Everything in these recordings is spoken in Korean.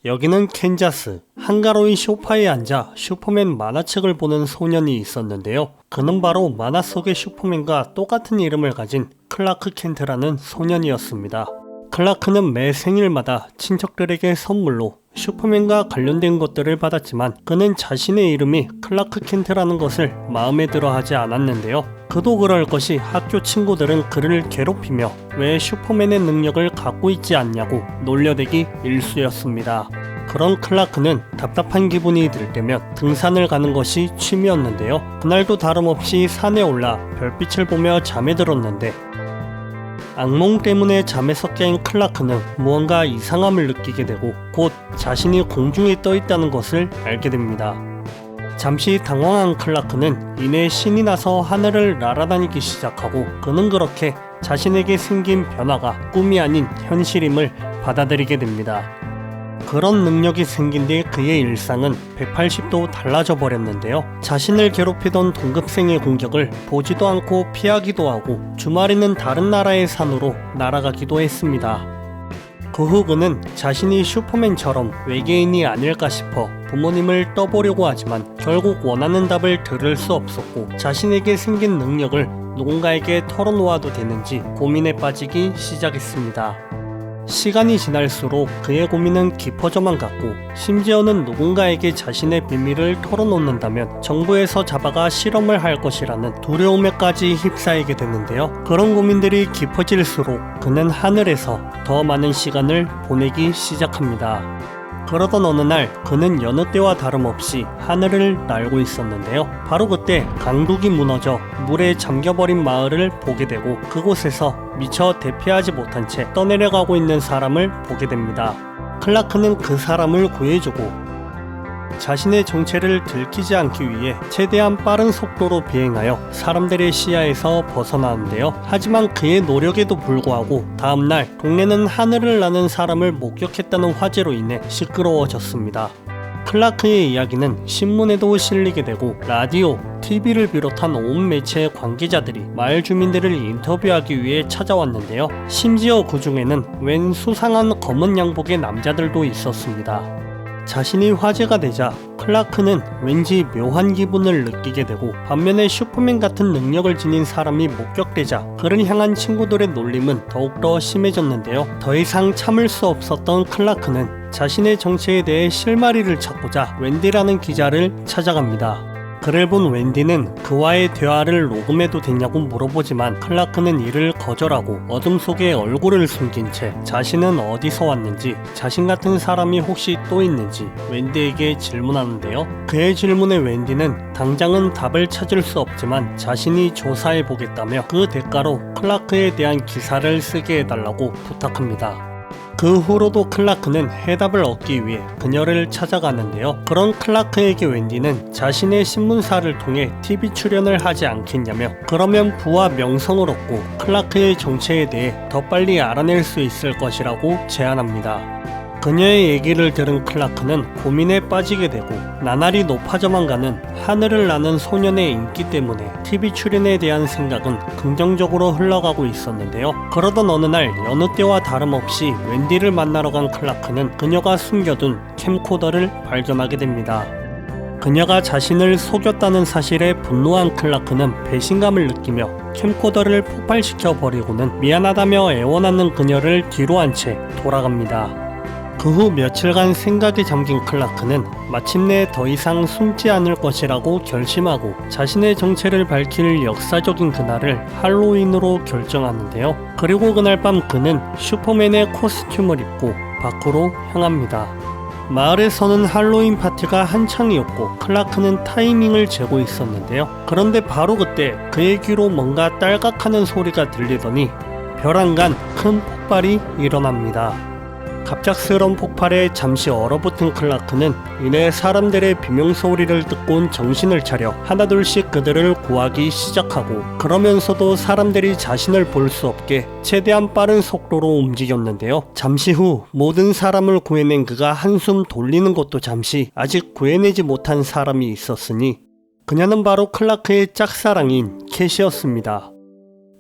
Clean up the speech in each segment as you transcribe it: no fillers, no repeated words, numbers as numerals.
여기는 캔자스. 한가로이 소파에 앉아 슈퍼맨 만화책을 보는 소년이 있었는데요. 그는 바로 만화 속의 슈퍼맨과 똑같은 이름을 가진 클라크 켄트라는 소년이었습니다. 클라크는 매 생일마다 친척들에게 선물로 슈퍼맨과 관련된 것들을 받았지만 그는 자신의 이름이 클라크 켄트라는 것을 마음에 들어 하지 않았는데요. 그도 그럴 것이 학교 친구들은 그를 괴롭히며 왜 슈퍼맨의 능력을 갖고 있지 않냐고 놀려대기 일쑤였습니다. 그런 클라크는 답답한 기분이 들 때면 등산을 가는 것이 취미였는데요. 그날도 다름없이 산에 올라 별빛을 보며 잠에 들었는데 악몽 때문에 잠에서 깬 클라크는 무언가 이상함을 느끼게 되고 곧 자신이 공중에 떠 있다는 것을 알게 됩니다. 잠시 당황한 클라크는 이내 신이 나서 하늘을 날아다니기 시작하고 그는 그렇게 자신에게 생긴 변화가 꿈이 아닌 현실임을 받아들이게 됩니다. 그런 능력이 생긴 뒤 그의 일상은 180도 달라져 버렸는데요. 자신을 괴롭히던 동급생의 공격을 보지도 않고 피하기도 하고 주말에는 다른 나라의 산으로 날아가기도 했습니다. 그 후 그는 자신이 슈퍼맨처럼 외계인이 아닐까 싶어 부모님을 떠보려고 하지만 결국 원하는 답을 들을 수 없었고 자신에게 생긴 능력을 누군가에게 털어놓아도 되는지 고민에 빠지기 시작했습니다. 시간이 지날수록 그의 고민은 깊어져만 갔고 심지어는 누군가에게 자신의 비밀을 털어놓는다면 정부에서 잡아가 실험을 할 것이라는 두려움에까지 휩싸이게 되는데요. 그런 고민들이 깊어질수록 그는 하늘에서 더 많은 시간을 보내기 시작합니다. 그러던 어느 날 그는 여느 때와 다름없이 하늘을 날고 있었는데요. 바로 그때 강둑이 무너져 물에 잠겨버린 마을을 보게 되고 그곳에서 미처 대피하지 못한 채 떠내려가고 있는 사람을 보게 됩니다. 클라크는 그 사람을 구해주고 자신의 정체를 들키지 않기 위해 최대한 빠른 속도로 비행하여 사람들의 시야에서 벗어나는데요. 하지만 그의 노력에도 불구하고 다음날 동네는 하늘을 나는 사람을 목격했다는 화재로 인해 시끄러워졌습니다. 클라크의 이야기는 신문에도 실리게 되고 라디오, TV를 비롯한 온 매체의 관계자들이 마을 주민들을 인터뷰하기 위해 찾아왔는데요. 심지어 그 중에는 웬 수상한 검은 양복의 남자들도 있었습니다. 자신이 화제가 되자 클라크는 왠지 묘한 기분을 느끼게 되고 반면에 슈퍼맨 같은 능력을 지닌 사람이 목격되자 그를 향한 친구들의 놀림은 더욱더 심해졌는데요. 더 이상 참을 수 없었던 클라크는 자신의 정체에 대해 실마리를 찾고자 웬디라는 기자를 찾아갑니다. 그를 본 웬디는 그와의 대화를 녹음해도 되냐고 물어보지만 클라크는 이를 거절하고 어둠 속에 얼굴을 숨긴 채 자신은 어디서 왔는지 자신 같은 사람이 혹시 또 있는지 웬디에게 질문하는데요. 그의 질문에 웬디는 당장은 답을 찾을 수 없지만 자신이 조사해보겠다며 그 대가로 클라크에 대한 기사를 쓰게 해달라고 부탁합니다. 그 후로도 클라크는 해답을 얻기 위해 그녀를 찾아가는데요. 그런 클라크에게 웬디는 자신의 신문사를 통해 TV 출연을 하지 않겠냐며 그러면 부와 명성을 얻고 클라크의 정체에 대해 더 빨리 알아낼 수 있을 것이라고 제안합니다. 그녀의 얘기를 들은 클라크는 고민에 빠지게 되고 나날이 높아져만 가는 하늘을 나는 소년의 인기 때문에 TV 출연에 대한 생각은 긍정적으로 흘러가고 있었는데요. 그러던 어느 날 여느 때와 다름없이 웬디를 만나러 간 클라크는 그녀가 숨겨둔 캠코더를 발견하게 됩니다. 그녀가 자신을 속였다는 사실에 분노한 클라크는 배신감을 느끼며 캠코더를 폭발시켜 버리고는 미안하다며 애원하는 그녀를 뒤로 한 채 돌아갑니다. 그 후 며칠간 생각에 잠긴 클라크는 마침내 더 이상 숨지 않을 것이라고 결심하고 자신의 정체를 밝힐 역사적인 그날을 할로윈으로 결정하는데요. 그리고 그날 밤 그는 슈퍼맨의 코스튬을 입고 밖으로 향합니다. 마을에서는 할로윈 파티가 한창이었고 클라크는 타이밍을 재고 있었는데요. 그런데 바로 그때 그의 귀로 뭔가 딸깍하는 소리가 들리더니 벼랑간 큰 폭발이 일어납니다. 갑작스러운 폭발에 잠시 얼어붙은 클라크는 이내 사람들의 비명소리를 듣곤 정신을 차려 하나둘씩 그들을 구하기 시작하고 그러면서도 사람들이 자신을 볼 수 없게 최대한 빠른 속도로 움직였는데요. 잠시 후 모든 사람을 구해낸 그가 한숨 돌리는 것도 잠시 아직 구해내지 못한 사람이 있었으니 그녀는 바로 클라크의 짝사랑인 캣이었습니다.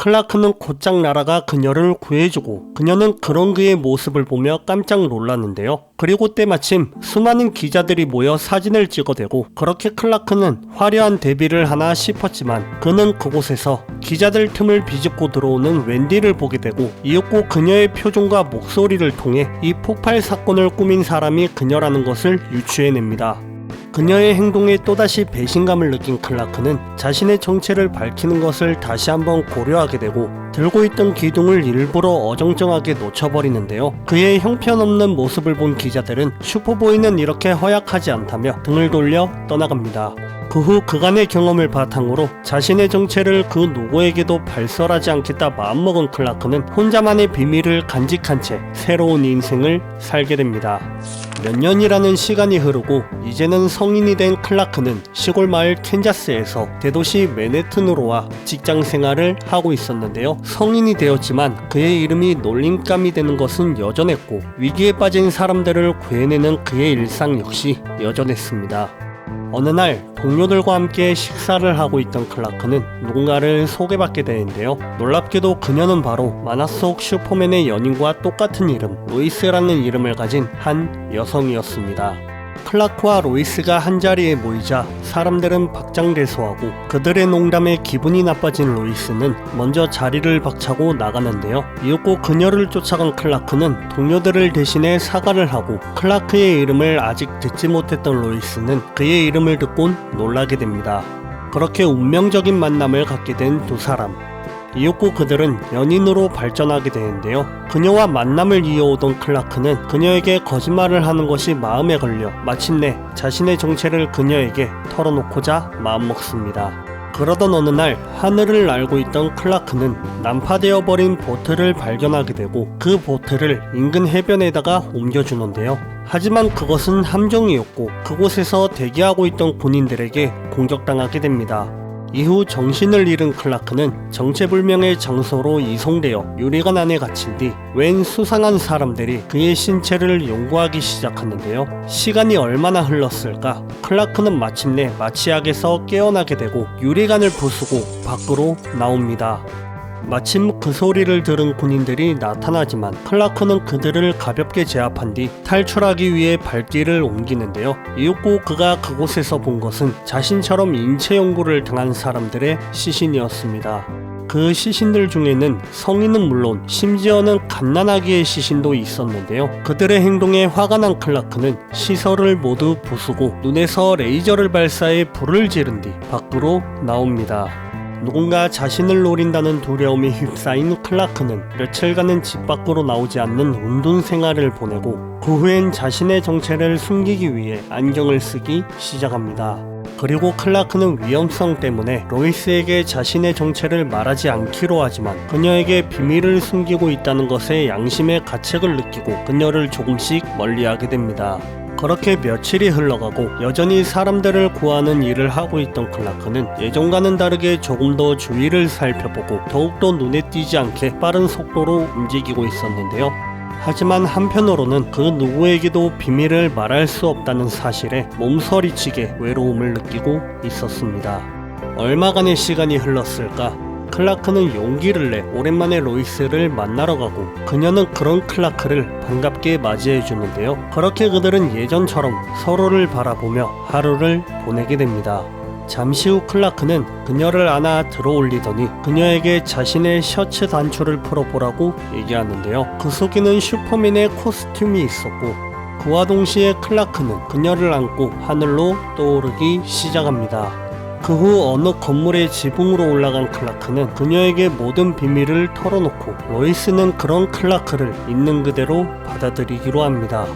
클라크는 곧장 날아가 그녀를 구해주고 그녀는 그런 그의 모습을 보며 깜짝 놀랐는데요. 그리고 때마침 수많은 기자들이 모여 사진을 찍어대고 그렇게 클라크는 화려한 데뷔를 하나 싶었지만 그는 그곳에서 기자들 틈을 비집고 들어오는 웬디를 보게 되고 이윽고 그녀의 표정과 목소리를 통해 이 폭발 사건을 꾸민 사람이 그녀라는 것을 유추해냅니다. 그녀의 행동에 또다시 배신감을 느낀 클라크는 자신의 정체를 밝히는 것을 다시 한번 고려하게 되고 들고 있던 기둥을 일부러 어정쩡하게 놓쳐버리는데요. 그의 형편없는 모습을 본 기자들은 슈퍼보이는 이렇게 허약하지 않다며 등을 돌려 떠나갑니다. 그 후 그간의 경험을 바탕으로 자신의 정체를 그 누구에게도 발설하지 않겠다 마음먹은 클라크는 혼자만의 비밀을 간직한 채 새로운 인생을 살게 됩니다. 몇 년이라는 시간이 흐르고 이제는 성인이 된 클라크는 시골 마을 캔자스에서 대도시 맨해튼으로 와 직장 생활을 하고 있었는데요. 성인이 되었지만 그의 이름이 놀림감이 되는 것은 여전했고 위기에 빠진 사람들을 구해내는 그의 일상 역시 여전했습니다. 어느 날 동료들과 함께 식사를 하고 있던 클라크는 누군가를 소개받게 되는데요. 놀랍게도 그녀는 바로 만화 속 슈퍼맨의 연인과 똑같은 이름 로이스라는 이름을 가진 한 여성이었습니다. 클라크와 로이스가 한자리에 모이자 사람들은 박장대소하고 그들의 농담에 기분이 나빠진 로이스는 먼저 자리를 박차고 나가는데요. 이윽고 그녀를 쫓아간 클라크는 동료들을 대신해 사과를 하고 클라크의 이름을 아직 듣지 못했던 로이스는 그의 이름을 듣곤 놀라게 됩니다. 그렇게 운명적인 만남을 갖게 된 두 사람. 이윽고 그들은 연인으로 발전하게 되는데요. 그녀와 만남을 이어오던 클라크는 그녀에게 거짓말을 하는 것이 마음에 걸려 마침내 자신의 정체를 그녀에게 털어놓고자 마음먹습니다. 그러던 어느 날 하늘을 날고 있던 클라크는 난파되어 버린 보트를 발견하게 되고 그 보트를 인근 해변에다가 옮겨주는데요. 하지만 그것은 함정이었고 그곳에서 대기하고 있던 군인들에게 공격당하게 됩니다. 이후 정신을 잃은 클라크는 정체불명의 장소로 이송되어 유리관 안에 갇힌 뒤 웬 수상한 사람들이 그의 신체를 연구하기 시작하는데요. 시간이 얼마나 흘렀을까? 클라크는 마침내 마취약에서 깨어나게 되고 유리관을 부수고 밖으로 나옵니다. 마침 그 소리를 들은 군인들이 나타나지만 클라크는 그들을 가볍게 제압한 뒤 탈출하기 위해 발길을 옮기는데요. 이윽고 그가 그곳에서 본 것은 자신처럼 인체 연구를 당한 사람들의 시신이었습니다. 그 시신들 중에는 성인은 물론 심지어는 갓난아기의 시신도 있었는데요. 그들의 행동에 화가 난 클라크는 시설을 모두 부수고 눈에서 레이저를 발사해 불을 지른 뒤 밖으로 나옵니다. 누군가 자신을 노린다는 두려움에 휩싸인 클라크는 며칠간은 집 밖으로 나오지 않는 운둔 생활을 보내고 그 후엔 자신의 정체를 숨기기 위해 안경을 쓰기 시작합니다. 그리고 클라크는 위험성 때문에 로이스에게 자신의 정체를 말하지 않기로 하지만 그녀에게 비밀을 숨기고 있다는 것에 양심의 가책을 느끼고 그녀를 조금씩 멀리하게 됩니다. 그렇게 며칠이 흘러가고 여전히 사람들을 구하는 일을 하고 있던 클라크는 예전과는 다르게 조금 더 주위를 살펴보고 더욱더 눈에 띄지 않게 빠른 속도로 움직이고 있었는데요. 하지만 한편으로는 그 누구에게도 비밀을 말할 수 없다는 사실에 몸서리치게 외로움을 느끼고 있었습니다. 얼마간의 시간이 흘렀을까? 클라크는 용기를 내 오랜만에 로이스를 만나러 가고 그녀는 그런 클라크를 반갑게 맞이해주는데요. 그렇게 그들은 예전처럼 서로를 바라보며 하루를 보내게 됩니다. 잠시 후 클라크는 그녀를 안아 들어올리더니 그녀에게 자신의 셔츠 단추를 풀어보라고 얘기하는데요. 그 속에는 슈퍼맨의 코스튬이 있었고 그와 동시에 클라크는 그녀를 안고 하늘로 떠오르기 시작합니다. 그 후 어느 건물의 지붕으로 올라간 클라크는 그녀에게 모든 비밀을 털어놓고 로이스는 그런 클라크를 있는 그대로 받아들이기로 합니다.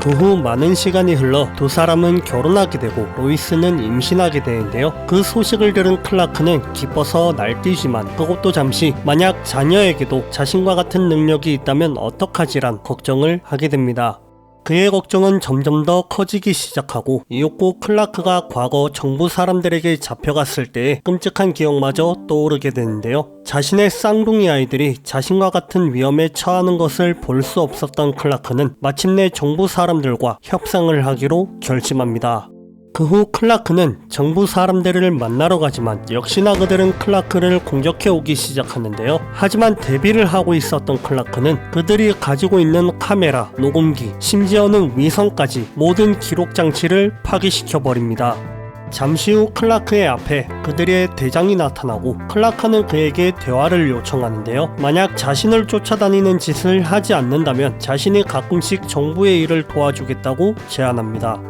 그 후 많은 시간이 흘러 두 사람은 결혼하게 되고 로이스는 임신하게 되는데요. 그 소식을 들은 클라크는 기뻐서 날뛰지만 그것도 잠시 만약 자녀에게도 자신과 같은 능력이 있다면 어떡하지란 걱정을 하게 됩니다. 그의 걱정은 점점 더 커지기 시작하고 이윽고 클라크가 과거 정부 사람들에게 잡혀갔을 때의 끔찍한 기억마저 떠오르게 되는데요. 자신의 쌍둥이 아이들이 자신과 같은 위험에 처하는 것을 볼 수 없었던 클라크는 마침내 정부 사람들과 협상을 하기로 결심합니다. 그 후 클라크는 정부 사람들을 만나러 가지만 역시나 그들은 클라크를 공격해 오기 시작하는데요. 하지만 데뷔를 하고 있었던 클라크는 그들이 가지고 있는 카메라, 녹음기, 심지어는 위성까지 모든 기록 장치를 파기시켜 버립니다. 잠시 후 클라크의 앞에 그들의 대장이 나타나고 클라크는 그에게 대화를 요청하는데요. 만약 자신을 쫓아다니는 짓을 하지 않는다면 자신이 가끔씩 정부의 일을 도와주겠다고 제안합니다.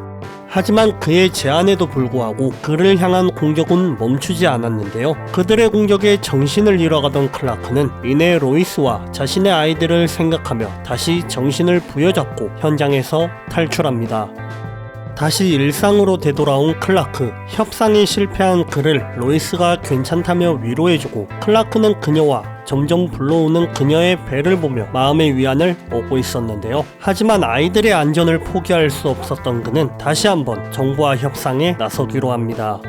하지만 그의 제안에도 불구하고 그를 향한 공격은 멈추지 않았는데요. 그들의 공격에 정신을 잃어가던 클라크는 이내 로이스와 자신의 아이들을 생각하며 다시 정신을 부여잡고 현장에서 탈출합니다. 다시 일상으로 되돌아온 클라크, 협상이 실패한 그를 로이스가 괜찮다며 위로해주고 클라크는 그녀와 점점 불러오는 그녀의 배를 보며 마음의 위안을 얻고 있었는데요. 하지만 아이들의 안전을 포기할 수 없었던 그는 다시 한번 정부와 협상에 나서기로 합니다.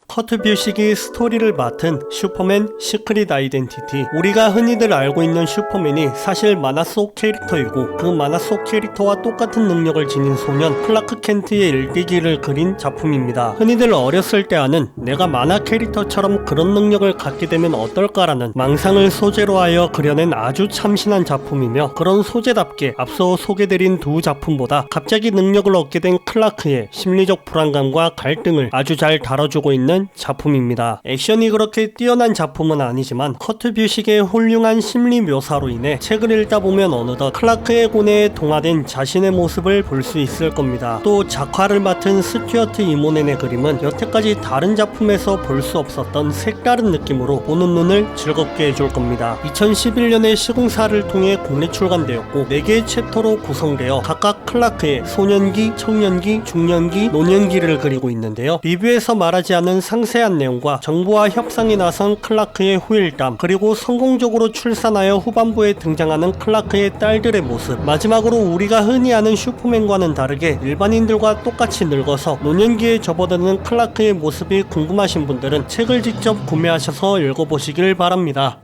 커트 뷰식이 스토리를 맡은 슈퍼맨 시크릿 아이덴티티. 우리가 흔히들 알고 있는 슈퍼맨이 사실 만화 속 캐릭터이고 그 만화 속 캐릭터와 똑같은 능력을 지닌 소년 클라크 켄트의 일기기를 그린 작품입니다. 흔히들 어렸을 때 하는 내가 만화 캐릭터처럼 그런 능력을 갖게 되면 어떨까라는 망상을 소재로 하여 그려낸 아주 참신한 작품이며, 그런 소재답게 앞서 소개드린 두 작품보다 갑자기 능력을 얻게 된 클라크의 심리적 불안감과 갈등을 아주 잘 다뤄주고 있는 작품입니다. 액션이 그렇게 뛰어난 작품은 아니지만 커트 뷰식의 훌륭한 심리 묘사로 인해 책을 읽다 보면 어느덧 클라크의 고뇌에 동화된 자신의 모습을 볼 수 있을 겁니다. 또 작화를 맡은 스튜어트 이모넨의 그림은 여태까지 다른 작품에서 볼 수 없었던 색다른 느낌으로 보는 눈을 즐겁게 해줄 겁니다. 2011년에 시공사를 통해 국내 출간되었고 4개의 챕터로 구성되어 각각 클라크의 소년기, 청년기, 중년기, 노년기를 그리고 있는데요. 리뷰에서 말하지 않은 상세한 내용과 정부와 협상에 나선 클라크의 후일담, 그리고 성공적으로 출산하여 후반부에 등장하는 클라크의 딸들의 모습, 마지막으로 우리가 흔히 아는 슈퍼맨과는 다르게 일반인들과 똑같이 늙어서 노년기에 접어드는 클라크의 모습이 궁금하신 분들은 책을 직접 구매하셔서 읽어보시길 바랍니다.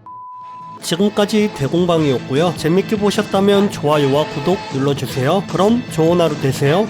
지금까지 대공방이었고요. 재밌게 보셨다면 좋아요와 구독 눌러주세요. 그럼 좋은 하루 되세요.